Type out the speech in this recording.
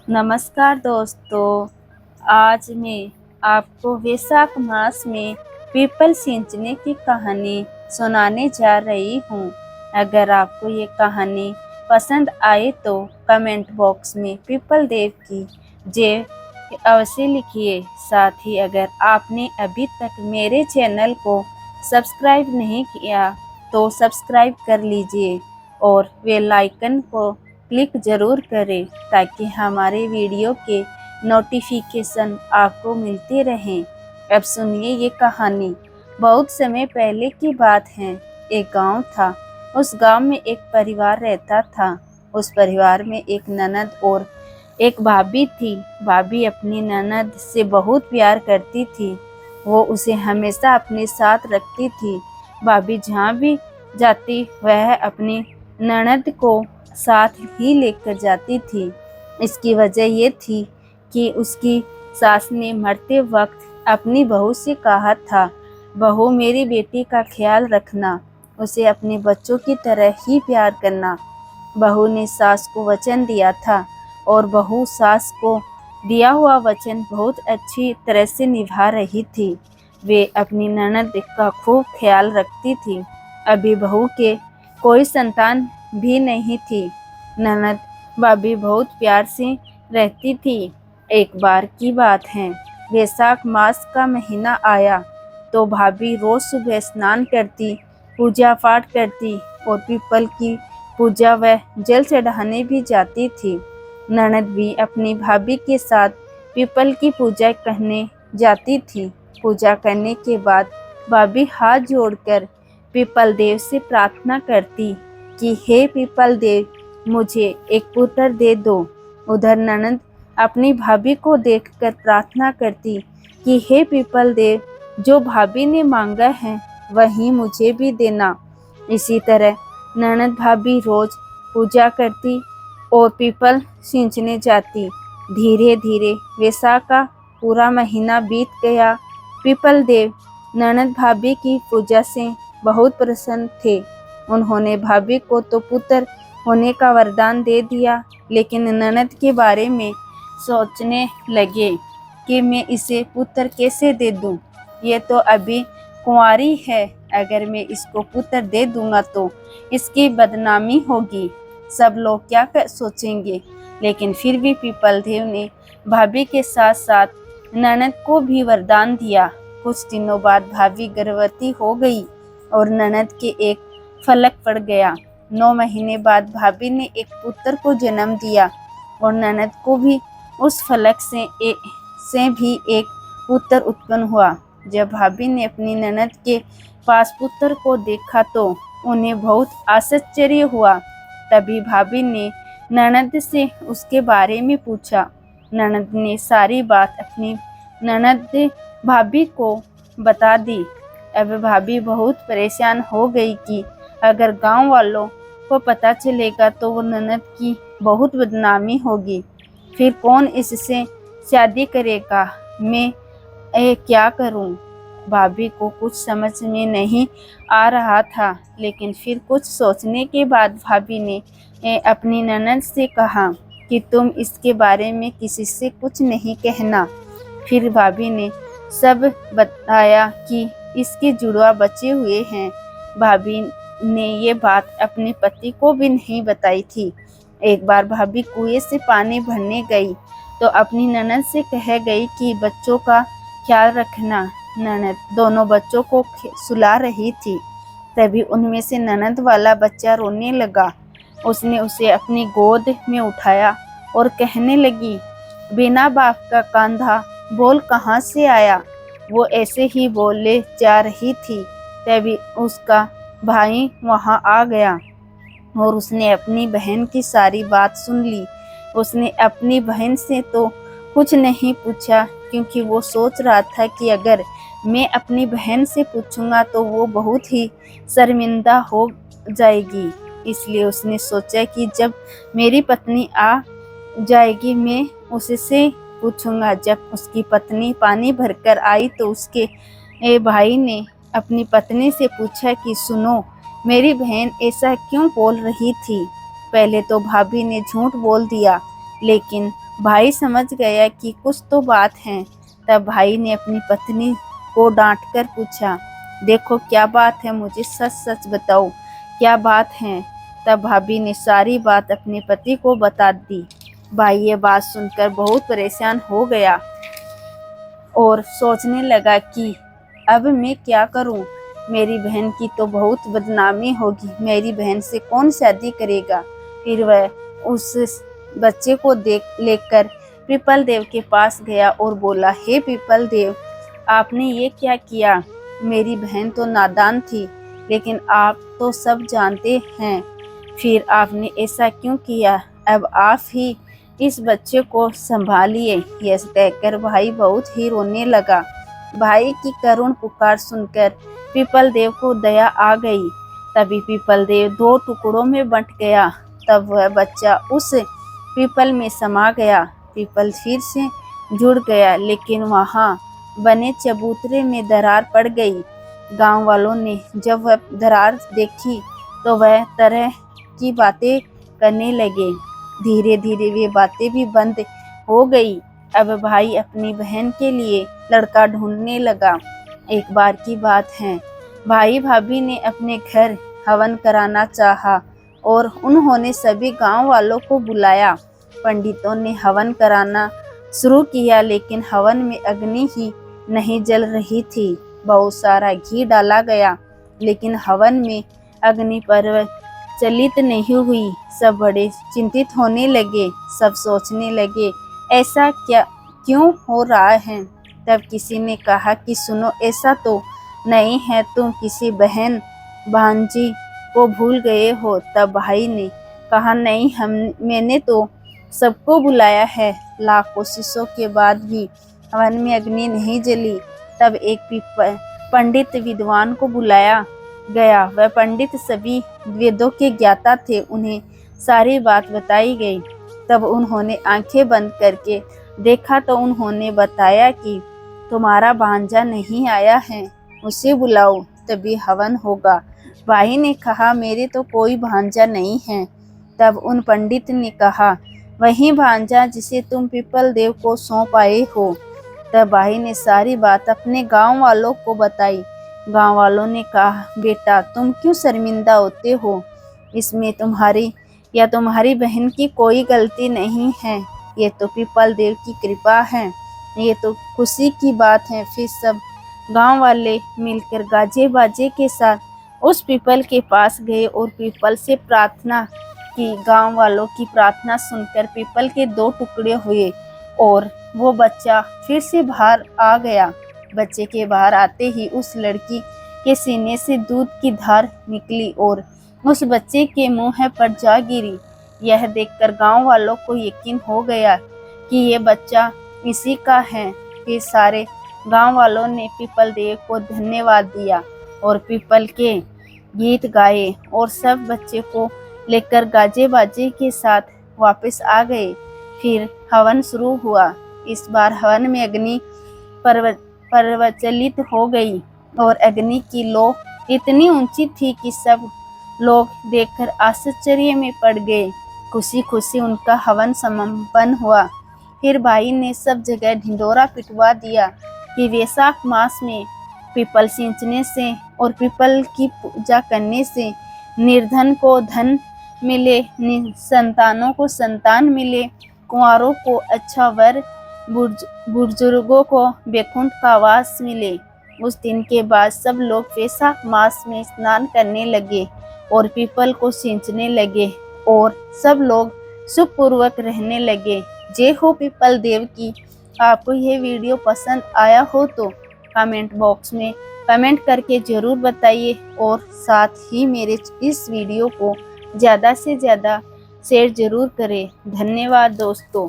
नमस्कार दोस्तों। आज मैं आपको वैशाख मास में पीपल सींचने की कहानी सुनाने जा रही हूँ। अगर आपको ये कहानी पसंद आए तो कमेंट बॉक्स में पीपल देव की जय अवश्य लिखिए। साथ ही अगर आपने अभी तक मेरे चैनल को सब्सक्राइब नहीं किया तो सब्सक्राइब कर लीजिए और बेल आइकन को क्लिक ज़रूर करें ताकि हमारे वीडियो के नोटिफिकेशन आपको मिलते रहें। अब सुनिए ये कहानी। बहुत समय पहले की बात है। एक गांव था। उस गांव में एक परिवार रहता था। उस परिवार में एक ननद और एक भाभी थी। भाभी अपनी ननद से बहुत प्यार करती थी। वो उसे हमेशा अपने साथ रखती थी। भाभी जहाँ भी जाती वह अपनी ननद को साथ ही लेकर जाती थी। इसकी वजह ये थी कि उसकी सास ने मरते वक्त अपनी बहू से कहा था, बहू मेरी बेटी का ख्याल रखना, उसे अपने बच्चों की तरह ही प्यार करना। बहू ने सास को वचन दिया था और बहू सास को दिया हुआ वचन बहुत अच्छी तरह से निभा रही थी। वे अपनी ननद का खूब ख्याल रखती थी। अभी बहू के कोई संतान भी नहीं थी। ननद भाभी बहुत प्यार से रहती थी। एक बार की बात है, वैशाख मास का महीना आया तो भाभी रोज सुबह स्नान करती, पूजा पाठ करती और पीपल की पूजा व जल चढ़ाने भी जाती थी। ननद भी अपनी भाभी के साथ पीपल की पूजा करने जाती थी। पूजा करने के बाद भाभी हाथ जोड़कर पीपल देव से प्रार्थना करती कि हे पीपल देव, मुझे एक पुत्र दे दो। उधर ननद अपनी भाभी को देखकर प्रार्थना करती कि हे पीपल देव, जो भाभी ने मांगा है वही मुझे भी देना। इसी तरह ननद भाभी रोज पूजा करती और पीपल सींचने जाती। धीरे धीरे वैशाख का पूरा महीना बीत गया। पीपल देव ननद भाभी की पूजा से बहुत प्रसन्न थे। उन्होंने भाभी को तो पुत्र होने का वरदान दे दिया, लेकिन ननद के बारे में सोचने लगे कि मैं इसे पुत्र कैसे दे दूं। ये तो अभी कुंवारी है, अगर मैं इसको पुत्र दे दूंगा तो इसकी बदनामी होगी, सब लोग क्या सोचेंगे। लेकिन फिर भी पीपल देव ने भाभी के साथ साथ ननद को भी वरदान दिया। कुछ दिनों बाद भाभी गर्भवती हो गई और ननद के एक फलक पड़ गया। 9 महीने बाद भाभी ने एक पुत्र को जन्म दिया और ननद को भी उस फलक से भी एक पुत्र उत्पन्न हुआ। जब भाभी ने अपनी ननद के पास पुत्र को देखा तो उन्हें बहुत आश्चर्य हुआ। तभी भाभी ने ननद से उसके बारे में पूछा। ननद ने सारी बात अपनी ननद भाभी को बता दी। अब भाभी बहुत परेशान हो गई कि अगर गांव वालों को पता चलेगा तो वो ननद की बहुत बदनामी होगी, फिर कौन इससे शादी करेगा, मैं क्या करूं। भाभी को कुछ समझ में नहीं आ रहा था, लेकिन फिर कुछ सोचने के बाद भाभी ने अपनी ननद से कहा कि तुम इसके बारे में किसी से कुछ नहीं कहना। फिर भाभी ने सब बताया कि इसके जुड़वा बचे हुए हैं। भाभी ने ये बात अपने पति को भी नहीं बताई थी। एक बार भाभी कुएं से पानी भरने गई तो अपनी ननद से कह गई कि बच्चों का ख्याल रखना। ननद दोनों बच्चों को सुला रही थी। तभी उनमें से ननद वाला बच्चा रोने लगा। उसने उसे अपनी गोद में उठाया और कहने लगी, बिना बाप का कांधा बोल कहाँ से आया। वो ऐसे ही बोले जा रही थी, तभी उसका भाई वहाँ आ गया और उसने अपनी बहन की सारी बात सुन ली। उसने अपनी बहन से तो कुछ नहीं पूछा, क्योंकि वो सोच रहा था कि अगर मैं अपनी बहन से पूछूंगा तो वो बहुत ही शर्मिंदा हो जाएगी। इसलिए उसने सोचा कि जब मेरी पत्नी आ जाएगी मैं उससे पूछूंगा। जब उसकी पत्नी पानी भरकर आई तो उसके भाई ने अपनी पत्नी से पूछा कि सुनो, मेरी बहन ऐसा क्यों बोल रही थी। पहले तो भाभी ने झूठ बोल दिया, लेकिन भाई समझ गया कि कुछ तो बात है। तब भाई ने अपनी पत्नी को डांटकर पूछा, देखो क्या बात है, मुझे सच सच बताओ क्या बात है। तब भाभी ने सारी बात अपने पति को बता दी। भाई ये बात सुनकर बहुत परेशान हो गया और सोचने लगा कि अब मैं क्या करूं। मेरी बहन की तो बहुत बदनामी होगी, मेरी बहन से कौन शादी करेगा। फिर वह उस बच्चे को लेकर पीपल देव के पास गया और बोला, हे पीपल देव, आपने ये क्या किया। मेरी बहन तो नादान थी, लेकिन आप तो सब जानते हैं, फिर आपने ऐसा क्यों किया। अब आप ही इस बच्चे को संभालिए। यह कहकर भाई बहुत ही रोने लगा। भाई की करुण पुकार सुनकर पीपल देव को दया आ गई। तभी पीपल देव दो टुकड़ों में बंट गया। तब वह बच्चा उस पीपल में समा गया। पीपल फिर से जुड़ गया, लेकिन वहाँ बने चबूतरे में दरार पड़ गई। गांव वालों ने जब वह दरार देखी तो वह तरह की बातें करने लगे। धीरे धीरे वे बातें भी बंद हो गई। अब भाई अपनी बहन के लिए लड़का ढूंढने लगा। एक बार की बात है, भाई भाभी ने अपने घर हवन कराना चाहा और उन्होंने सभी गांव वालों को बुलाया। पंडितों ने हवन कराना शुरू किया, लेकिन हवन में अग्नि ही नहीं जल रही थी। बहुत सारा घी डाला गया, लेकिन हवन में अग्नि प्रज्वलित नहीं हुई। सब बड़े चिंतित होने लगे। सब सोचने लगे, ऐसा क्यों हो रहा है। तब किसी ने कहा कि सुनो, ऐसा तो नहीं है, तुम किसी बहन भांजी को भूल गए हो। तब भाई ने कहा, नहीं, मैंने तो सबको बुलाया है। लाख कोशिशों के बाद भी हवन में अग्नि नहीं जली। तब एक पंडित विद्वान को बुलाया गया। वह पंडित सभी वेदों के ज्ञाता थे। उन्हें सारी बात बताई गई। तब उन्होंने आंखें बंद करके देखा तो उन्होंने बताया कि तुम्हारा भांजा नहीं आया है, उसे बुलाओ तभी हवन होगा। भाई ने कहा, मेरे तो कोई भांजा नहीं है। तब उन पंडित ने कहा, वही भांजा जिसे तुम पीपल देव को सौंप आए हो। तब भाई ने सारी बात अपने गांव वालों को बताई। गांव वालों ने कहा, बेटा तुम क्यों शर्मिंदा होते हो, इसमें तुम्हारी बहन की कोई गलती नहीं है, ये तो पीपल देव की कृपा है, ये तो खुशी की बात है। फिर सब गांव वाले मिलकर गाजे बाजे के साथ उस पीपल के पास गए और पीपल से प्रार्थना की। गांव वालों की प्रार्थना सुनकर पीपल के दो टुकड़े हुए और वो बच्चा फिर से बाहर आ गया। बच्चे के बाहर आते ही उस लड़की के सीने से दूध की धार निकली और उस बच्चे के मुंह पर जा गिरी। यह देखकर गांव वालों को यकीन हो गया कि ये बच्चा इसी का है। फिर सारे गांव वालों ने पीपल देव को धन्यवाद दिया और पीपल के गीत गाए और सब बच्चे को लेकर गाजे बाजे के साथ वापस आ गए। फिर हवन शुरू हुआ। इस बार हवन में अग्नि प्रज्वलित हो गई और अग्नि की लौ इतनी ऊंची थी कि सब लोग देखकर आश्चर्य में पड़ गए। खुशी खुशी उनका हवन संपन्न हुआ। फिर भाई ने सब जगह ढिंढोरा पिटवा दिया कि वैशाख मास में पीपल सींचने से और पीपल की पूजा करने से निर्धन को धन मिले, संतानों को संतान मिले, कुंवारों को अच्छा वर, बुजुर्गों को वैकुंठ का वास मिले। उस दिन के बाद सब लोग वैशाख मास में स्नान करने लगे और पीपल को सींचने लगे और सब लोग सुखपूर्वक रहने लगे। जय हो पीपल देव की। आपको यह वीडियो पसंद आया हो तो कमेंट बॉक्स में कमेंट करके ज़रूर बताइए और साथ ही मेरे इस वीडियो को ज़्यादा से ज़्यादा शेयर ज़रूर करें। धन्यवाद दोस्तों।